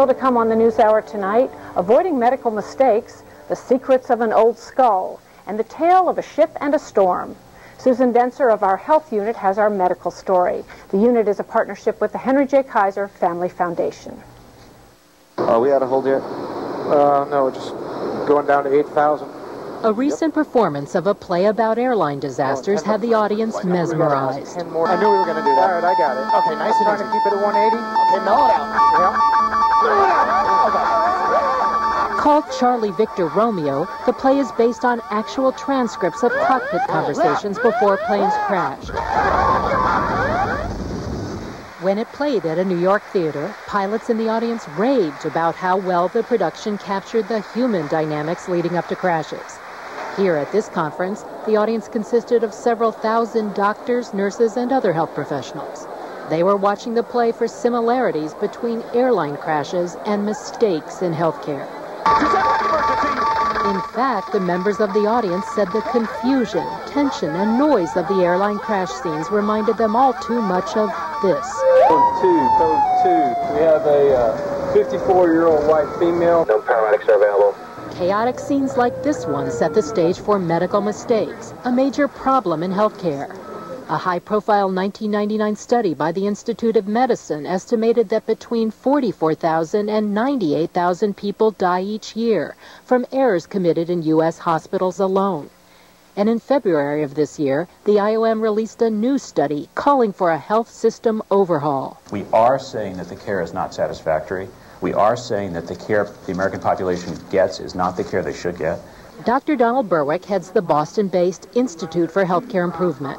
Still to come on the NewsHour tonight, avoiding medical mistakes, the secrets of an old skull, and the tale of a ship and a storm. Susan Denser of our health unit has our medical story. The unit is a partnership with the Henry J. Kaiser Family Foundation. Are we out of hold yet? No, just going down to 8,000. A recent performance of a play about airline disasters had the audience mesmerized. I knew we were going to do that. All right, I got it. Okay, nice and trying to keep it at 180. Okay, mellow it out. Yeah. Called Charlie Victor Romeo, the play is based on actual transcripts of cockpit conversations before planes crashed. When it played at a New York theater, pilots in the audience raved about how well the production captured the human dynamics leading up to crashes. Here at this conference, the audience consisted of several thousand doctors, nurses, and other health professionals. They were watching the play for similarities between airline crashes and mistakes in healthcare. In fact, the members of the audience said the confusion, tension, and noise of the airline crash scenes reminded them all too much of this. Code 2. We have a 54-year-old white female. No paramedics are available. Chaotic scenes like this one set the stage for medical mistakes, a major problem in healthcare. A high-profile 1999 study by the Institute of Medicine estimated that between 44,000 and 98,000 people die each year from errors committed in U.S. hospitals alone. And in February of this year, the IOM released a new study calling for a health system overhaul. We are saying that the care is not satisfactory. We are saying that the care the American population gets is not the care they should get. Dr. Donald Berwick heads the Boston-based Institute for Healthcare Improvement.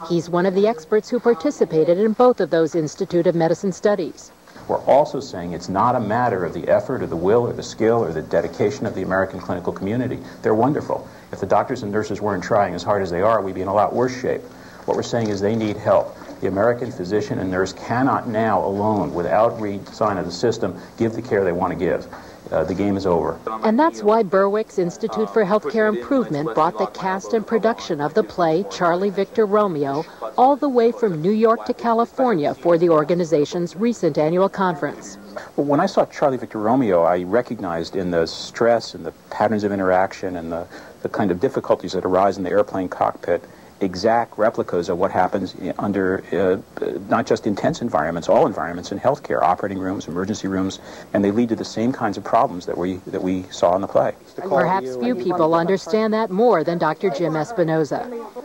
He's one of the experts who participated in both of those Institute of Medicine studies. We're also saying it's not a matter of the effort or the will or the skill or the dedication of the American clinical community. They're wonderful. If the doctors and nurses weren't trying as hard as they are, we'd be in a lot worse shape. What we're saying is they need help. The American physician and nurse cannot now alone, without redesign of the system, give the care they want to give. The game is over. And that's why Berwick's Institute for Healthcare Improvement brought the cast and production of the play Charlie Victor Romeo all the way from New York to California for the organization's recent annual conference. Well, when I saw Charlie Victor Romeo, I recognized in the stress and the patterns of interaction and the kind of difficulties that arise in the airplane cockpit exact replicas of what happens under not just intense environments, all environments in healthcare, operating rooms, emergency rooms, and they lead to the same kinds of problems that we saw in the play. Perhaps few people understand that more than Dr. Jim Espinoza.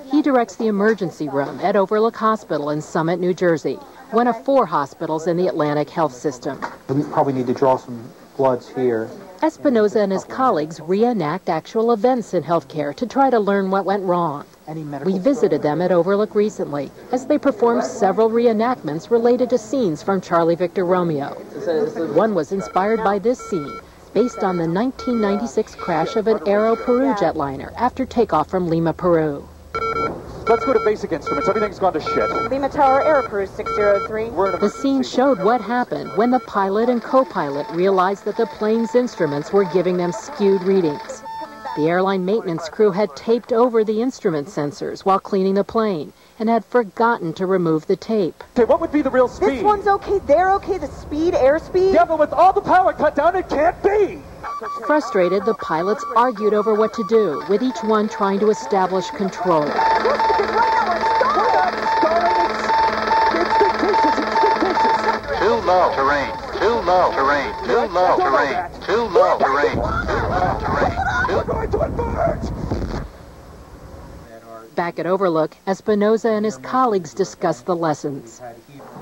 He directs the emergency room at Overlook Hospital in Summit, New Jersey, one of 4 hospitals in the Atlantic health system. We probably need to draw some bloods here. Espinoza and his colleagues reenact actual events in healthcare to try to learn what went wrong. We visited them at Overlook recently as they performed several reenactments related to scenes from Charlie Victor Romeo. One was inspired by this scene, based on the 1996 crash of an Aero Peru jetliner after takeoff from Lima, Peru. Let's go to basic instruments. Everything's gone to shit. Lima Tower, Aero Peru 603. The scene showed what happened when the pilot and co-pilot realized that the plane's instruments were giving them skewed readings. The airline maintenance crew had taped over the instrument sensors while cleaning the plane and had forgotten to remove the tape. Okay, what would be the real speed? This one's okay, they're okay, the speed, airspeed? Yeah, but with all the power cut down, it can't be! Frustrated, the pilots argued over what to do, with each one trying to establish control. Too low terrain. Too low terrain. Too low terrain. Too low terrain. We're going to invert! Back at Overlook, Espinoza and his colleagues discussed the lessons.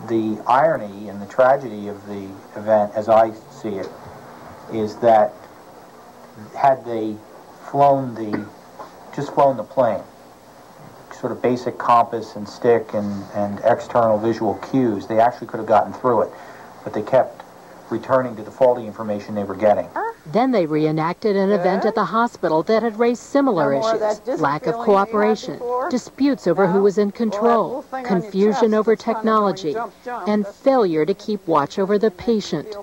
The irony and the tragedy of the event, as I see it, is that had they just flown the plane, sort of basic compass and stick and external visual cues, they actually could have gotten through it. But they kept returning to the faulty information they were getting. Then they reenacted an event at the hospital that had raised similar issues: lack of cooperation, disputes over who was in control, confusion over technology, and failure to keep watch over the patient.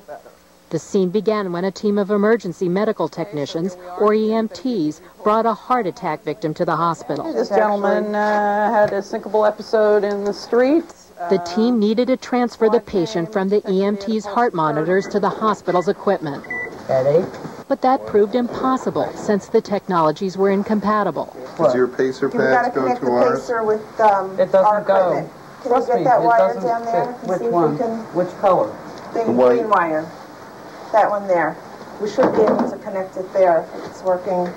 The scene began when a team of emergency medical technicians, or EMTs, brought a heart attack victim to the hospital. This gentleman had a syncopal episode in the streets. The team needed to transfer the patient from the EMT's heart monitors to the hospital's equipment. Headache? But that proved impossible since the technologies were incompatible. Does your pacer pads go to ours? Pacer with, it doesn't go. Can you get that wire down there? Which one? Which color? The green wire. That one there. We should be able to connect it there if it's working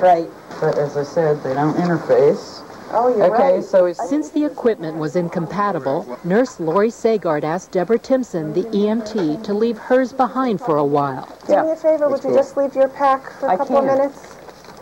right. But as I said, they don't interface. Oh, you're right. So since the equipment was incompatible, Nurse Lori Sagard asked Deborah Timpson, the EMT, to leave hers behind for a while. Do me a favor, would you just leave your pack for a couple of minutes?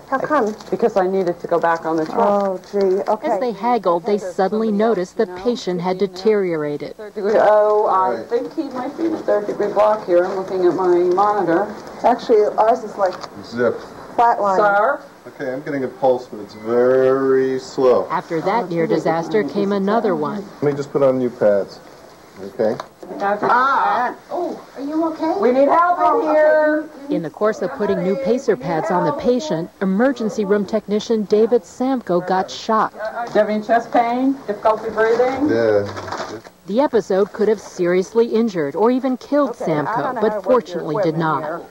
How come? Because I needed to go back on the truck. Oh, gee, okay. As they haggled, they suddenly noticed the patient had deteriorated. Oh, I think he might be in a 3rd-degree block here. I'm looking at my monitor. Actually, ours is like zip. Flatline. Sir? Okay, I'm getting a pulse, but it's very slow. After that near disaster came another one. Let me just put on new pads. Okay? Oh, are you okay? We need help in here. In the course of putting new pacer pads on the patient, emergency room technician David Samko got shocked. Do you have any chest pain? Difficulty breathing? Yeah. The episode could have seriously injured or even killed Samko, but fortunately did not.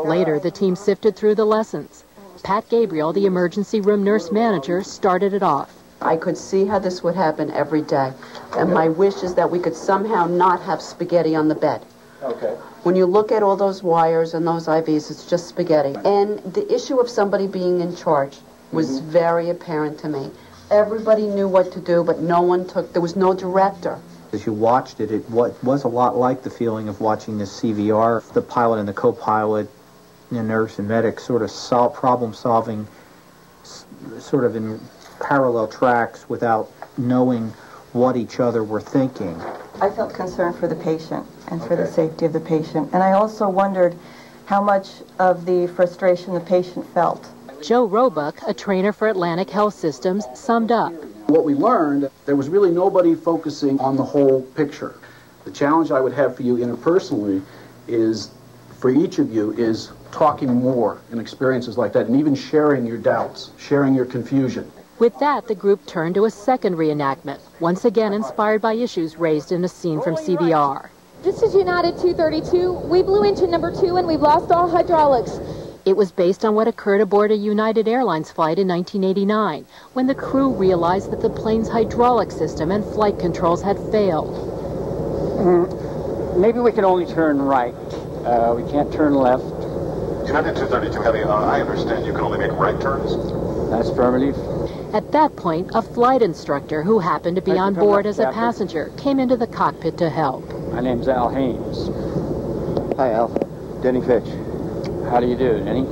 Later, the team sifted through the lessons. Pat Gabriel, the emergency room nurse manager, started it off. I could see how this would happen every day. And my wish is that we could somehow not have spaghetti on the bed. Okay. When you look at all those wires and those IVs, it's just spaghetti. And the issue of somebody being in charge was very apparent to me. Everybody knew what to do, but no one there was no director. As you watched it, it was a lot like the feeling of watching this CVR. The pilot and the co-pilot, the nurse and medic sort of problem-solving sort of in parallel tracks without knowing what each other were thinking. I felt concerned for the patient and for the safety of the patient. And I also wondered how much of the frustration the patient felt. Joe Roebuck, a trainer for Atlantic Health Systems, summed up. What we learned, there was really nobody focusing on the whole picture. The challenge I would have for you interpersonally is, for each of you, is talking more in experiences like that and even sharing your doubts, sharing your confusion. With that, the group turned to a second reenactment, once again inspired by issues raised in a scene from CVR. This is United 232. We blew into number 2 and we've lost all hydraulics. It was based on what occurred aboard a United Airlines flight in 1989, when the crew realized that the plane's hydraulic system and flight controls had failed. Maybe we can only turn right. We can't turn left. United 232 Heavy, I understand you can only make right turns? That's affirmative. At that point, a flight instructor who happened to be on board as a passenger came into the cockpit to help. My name's Al Haynes. Hi, Al. Denny Fitch. How do you do, Denny?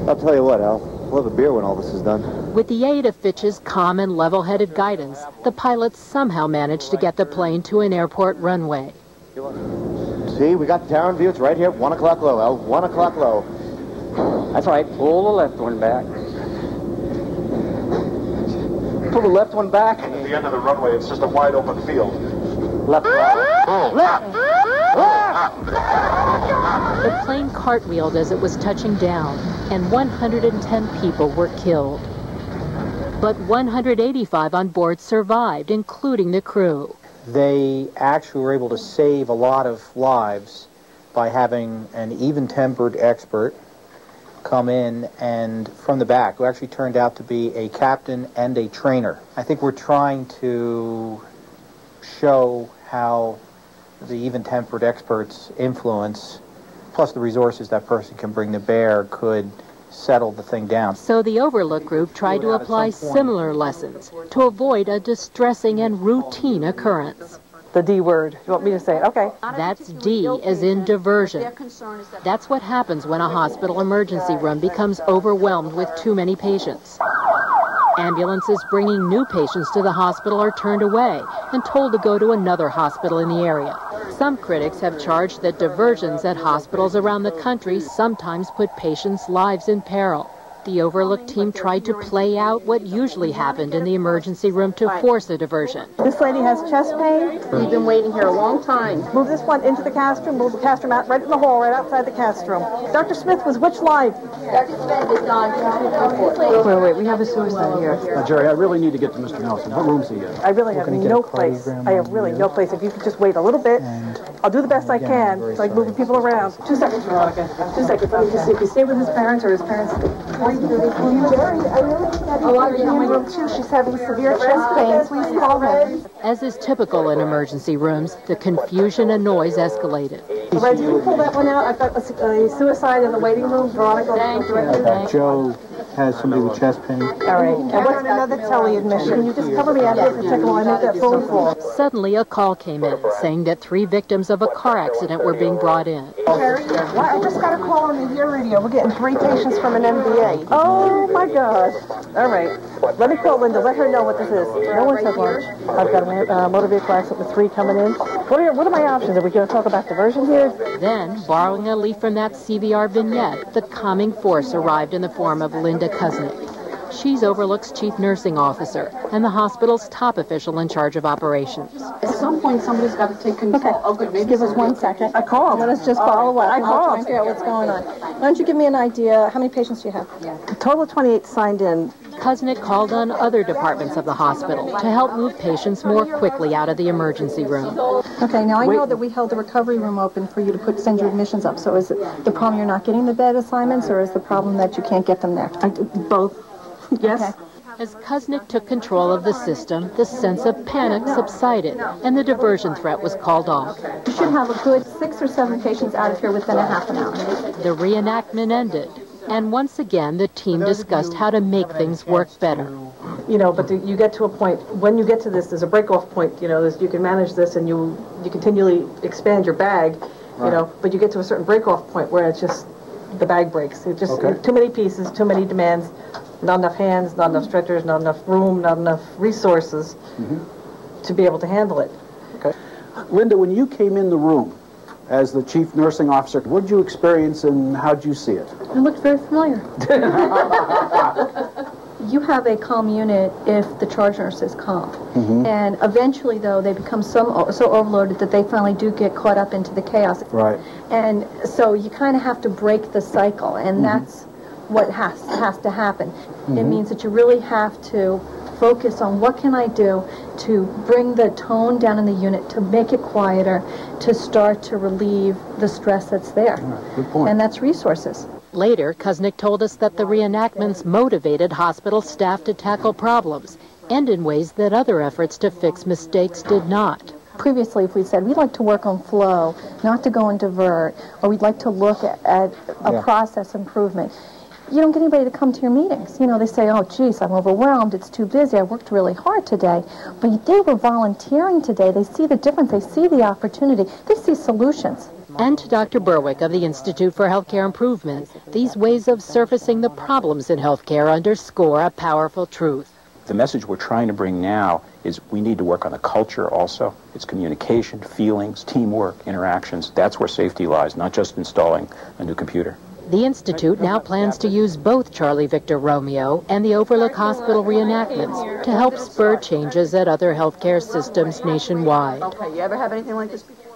I'll tell you what, Al. We'll have a beer when all this is done. With the aid of Fitch's calm and level-headed guidance, the pilots somehow managed to get the plane to an airport runway. See, we got the tower in view. It's right here. 1 o'clock low, Al. 1 o'clock low. That's right. Pull the left one back. Pull the left one back. At the end of the runway, it's just a wide open field. Left. Left! The plane cartwheeled as it was touching down, and 110 people were killed. But 185 on board survived, including the crew. They actually were able to save a lot of lives by having an even-tempered expert come in and from the back, who actually turned out to be a captain and a trainer. I think we're trying to show how the even-tempered expert's influence, plus the resources that person can bring to bear, could settle the thing down. So the Overlook group tried to apply similar lessons to avoid a distressing and routine occurrence. The D word. You want me to say it? Okay. That's D as in diversion. That's what happens when a hospital emergency room becomes overwhelmed with too many patients. Ambulances bringing new patients to the hospital are turned away and told to go to another hospital in the area. Some critics have charged that diversions at hospitals around the country sometimes put patients' lives in peril. The Overlook team tried to play out what usually happened in the emergency room to force a diversion. This lady has chest pain. We've been waiting here a long time. Move this one into the castrum, move the castrum out right in the hall, right outside the castrum. Dr. Smith was which line? Dr. Smith is on. Wait, we have a suicide here. Jerry, I really need to get to Mr. Nelson. What room's he in? I really have no place. I have really no place. If you could just wait a little bit, I'll do the best I can. It's like moving people around. 2 seconds, Veronica. 2 seconds. Let me just see if he stayed with his parents or his parents. She's having severe chest pain. Please call him. As is typical in emergency rooms, the confusion and noise escalated. Red, can you pull that one out? I've got a suicide in the waiting room. Veronica, Joe has somebody with chest pain. All right. And what's another tele-admission? Can you just cover me out here for a second while I make that phone call? Suddenly, a call came in saying that 3 victims of a car accident were being brought in. I just got a call on the ear radio. We're getting 3 patients from an MBA. Oh, my God. All right. Let me call Linda. Let her know what this is. No one's had lunch. I've got a motor vehicle accident with 3 coming in. What are my options? Are we going to talk about diversion here? Then, borrowing a leaf from that CVR vignette, the calming force arrived in the form of Linda Kuznick. She's Overlook's chief nursing officer and the hospital's top official in charge of operations. At some point, somebody's got to take control. Okay. Oh, good. Maybe give us 1 second. I called. Let us just follow up. I called. Try and figure out what's going on. Why don't you give me an idea? How many patients do you have? A total of 28 signed in. Kuznick called on other departments of the hospital to help move patients more quickly out of the emergency room. Okay, now I know that we held the recovery room open for you to send your admissions up. So is it the problem you're not getting the bed assignments, or is the problem that you can't get them there? Both. Yes. Okay. As Kuznick took control of the system, the sense of panic subsided, and the diversion threat was called off. You should have a good 6 or 7 patients out of here within a half an hour. The reenactment ended, and once again the team discussed how to make things work better. You know, but you get to a point, when you get to this, there's a break-off point, you know, you can manage this and you continually expand your bag, you know, but you get to a certain break-off point where it's just, the bag breaks. It's just too many pieces, too many demands, not enough hands, not enough stretchers, not enough room, not enough resources to be able to handle it. Okay. Linda, when you came in the room as the chief nursing officer, what did you experience and how did you see it? It looked very familiar. You have a calm unit if the charge nurse is calm. And eventually, though, they become so overloaded that they finally do get caught up into the chaos. Right. And so you kind of have to break the cycle, and that's what has to happen. It means that you really have to focus on what can I do to bring the tone down in the unit, to make it quieter, to start to relieve the stress that's there. Good point. And that's resources. Later, Kuznick told us that the reenactments motivated hospital staff to tackle problems, and in ways that other efforts to fix mistakes did not. Previously, if we said we'd like to work on flow, not to go and divert, or we'd like to look at a process improvement, you don't get anybody to come to your meetings. You know, they say, oh, geez, I'm overwhelmed, it's too busy, I worked really hard today. But they were volunteering today. They see the difference, they see the opportunity, they see solutions. And to Dr. Berwick of the Institute for Healthcare Improvement, these ways of surfacing the problems in healthcare underscore a powerful truth. The message we're trying to bring now is we need to work on the culture also. It's communication, feelings, teamwork, interactions. That's where safety lies, not just installing a new computer. The Institute now plans to use both Charlie Victor Romeo and the Overlook Hospital reenactments to help spur changes at other healthcare systems nationwide. Okay, you ever have anything like this before?